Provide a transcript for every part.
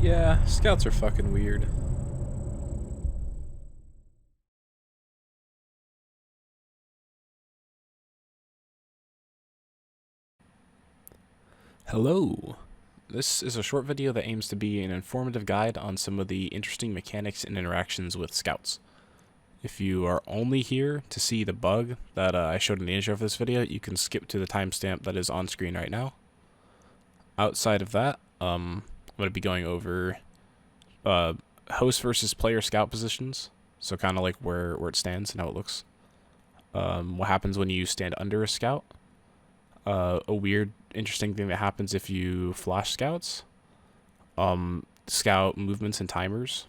Yeah, scouts are fucking weird. Hello! This is a short video that aims to be an informative guide on some of the interesting mechanics and interactions with scouts. If you are only here to see the bug that I showed in the intro of this video, you can skip to the timestamp that is on screen right now. Outside of that, I'm going to be going over host versus player scout positions, so kind of like where it stands and how it looks. What happens when you stand under a scout. A weird, interesting thing that happens if you flash scouts. Scout movements and timers.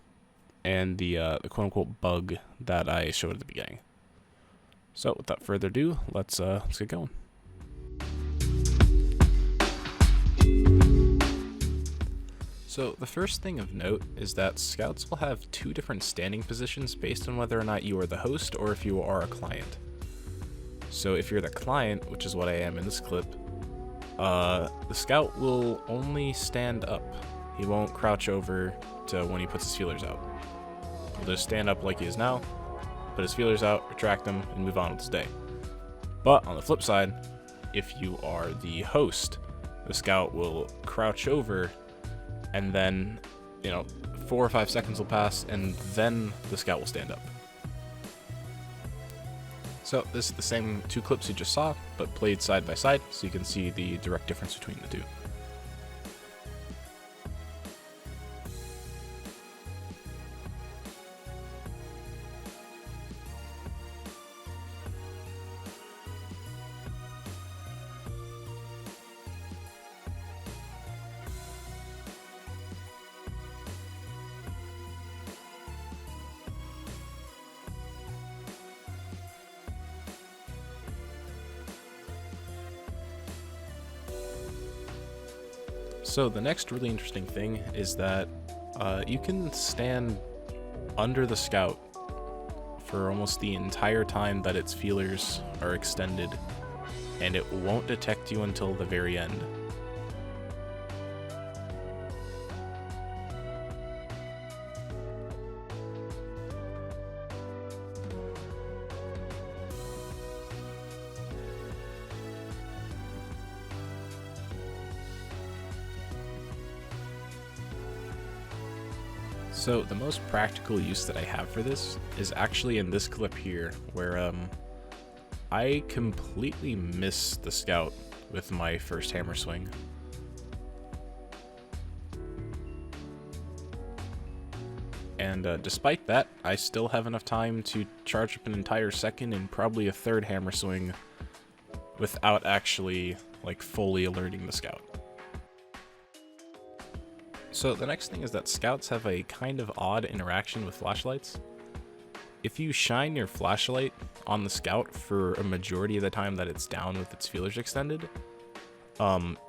And the quote-unquote bug that I showed at the beginning. So without further ado, let's get going. So the first thing of note is that scouts will have two different standing positions based on whether or not you are the host or if you are a client. So if you're the client, which is what I am in this clip, the scout will only stand up. He won't crouch over to when he puts his feelers out. He'll just stand up like he is now, put his feelers out, retract them, and move on with his day. But on the flip side, if you are the host, the scout will crouch over, and then, 4 or 5 seconds will pass, and then the scout will stand up. So this is the same two clips you just saw, but played side by side, so you can see the direct difference between the two. So the next really interesting thing is that you can stand under the scout for almost the entire time that its feelers are extended, and it won't detect you until the very end. So the most practical use that I have for this is actually in this clip here, where I completely missed the scout with my first hammer swing. And despite that, I still have enough time to charge up an entire second and probably a third hammer swing without actually fully alerting the scout. So the next thing is that scouts have a kind of odd interaction with flashlights. If you shine your flashlight on the scout for a majority of the time that it's down with its feelers extended,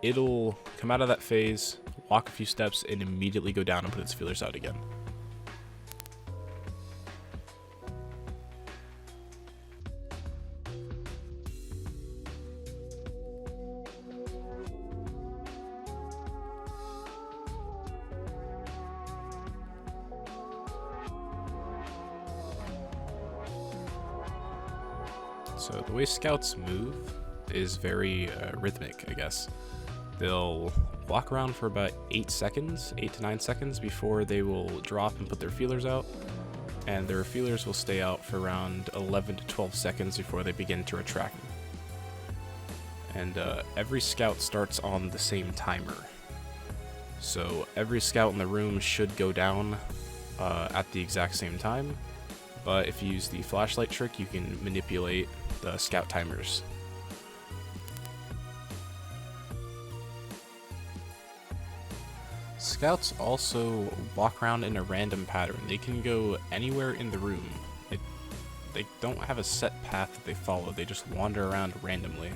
it'll come out of that phase, walk a few steps, and immediately go down and put its feelers out again. So the way scouts move is very rhythmic, I guess. They'll walk around for about 8 to 9 seconds before they will drop and put their feelers out, and their feelers will stay out for around 11 to 12 seconds before they begin to retract. And every scout starts on the same timer. So every scout in the room should go down at the exact same time, but if you use the flashlight trick, you can manipulate the scout timers. Scouts also walk around in a random pattern. They can go anywhere in the room. They don't have a set path that they follow, they just wander around randomly.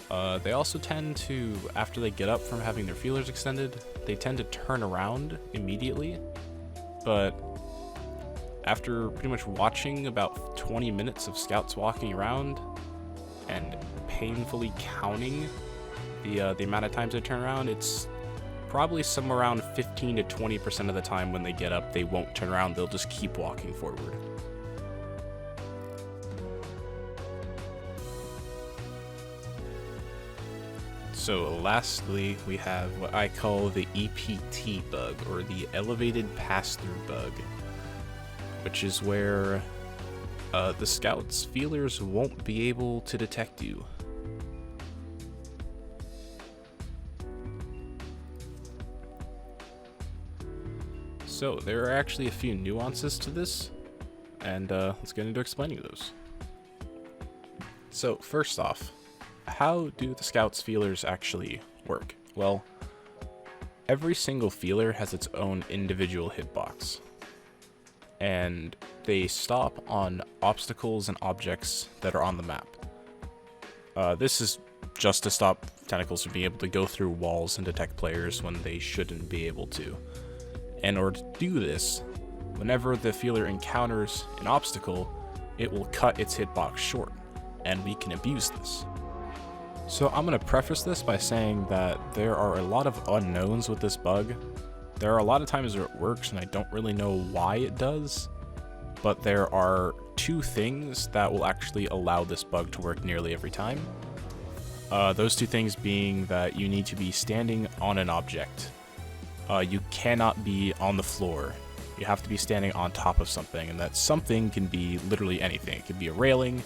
They also tend to, after they get up from having their feelers extended, they tend to turn around immediately, but after pretty much watching about 20 minutes of scouts walking around and painfully counting the amount of times they turn around, it's probably somewhere around 15 to 20% of the time when they get up, they won't turn around, they'll just keep walking forward. So lastly, we have what I call the EPT bug, or the elevated pass-through bug, which is where the scout's feelers won't be able to detect you. So there are actually a few nuances to this, and let's get into explaining those. So first off, how do the scout's feelers actually work? Well, every single feeler has its own individual hitbox, and they stop on obstacles and objects that are on the map. This is just to stop tentacles from being able to go through walls and detect players when they shouldn't be able to. In order to do this, whenever the feeler encounters an obstacle, it will cut its hitbox short, and we can abuse this. So I'm going to preface this by saying that there are a lot of unknowns with this bug. There are a lot of times where it works and I don't really know why it does, but there are two things that will actually allow this bug to work nearly every time. Those two things being that you need to be standing on an object. You cannot be on the floor. You have to be standing on top of something, and that something can be literally anything. It can be a railing,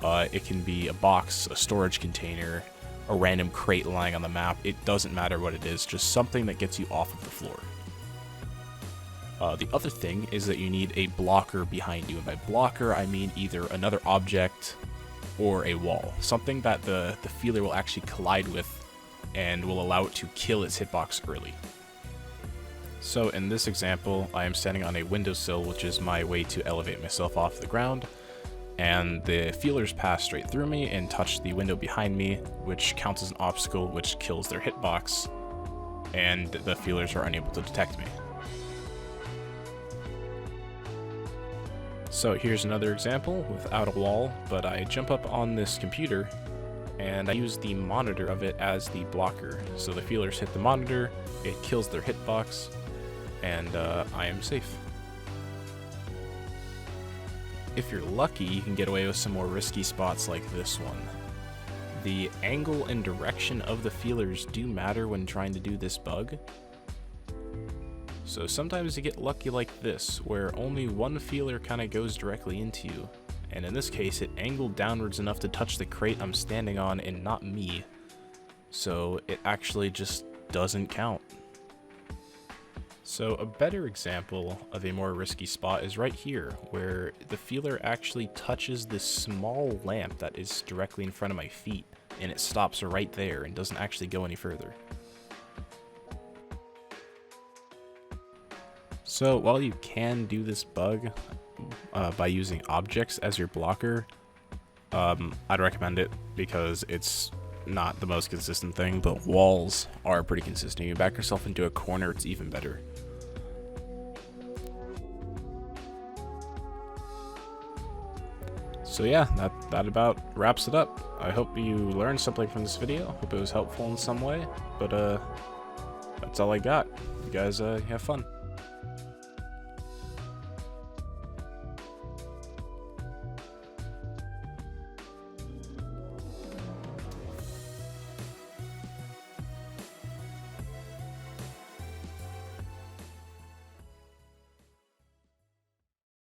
it can be a box, a storage container, a random crate lying on the map. It doesn't matter what it is, just something that gets you off of the floor. The other thing is that you need a blocker behind you, and by blocker I mean either another object or a wall. Something that the feeler will actually collide with and will allow it to kill its hitbox early. So in this example, I am standing on a windowsill, which is my way to elevate myself off the ground, and the feelers pass straight through me and touch the window behind me, which counts as an obstacle, which kills their hitbox, and the feelers are unable to detect me. So here's another example without a wall, but I jump up on this computer and I use the monitor of it as the blocker. So the feelers hit the monitor, it kills their hitbox, and I am safe. If you're lucky, you can get away with some more risky spots like this one. The angle and direction of the feelers do matter when trying to do this bug. So sometimes you get lucky like this, where only one feeler kind of goes directly into you. And in this case, it angled downwards enough to touch the crate I'm standing on and not me. So it actually just doesn't count. So a better example of a more risky spot is right here, where the feeler actually touches this small lamp that is directly in front of my feet, and it stops right there and doesn't actually go any further. So while you can do this bug by using objects as your blocker, I'd recommend it because it's not the most consistent thing, but walls are pretty consistent. You back yourself into a corner, it's even better. So yeah, that about wraps it up. I hope you learned something from this video. Hope it was helpful in some way, but that's all I got. You guys have fun.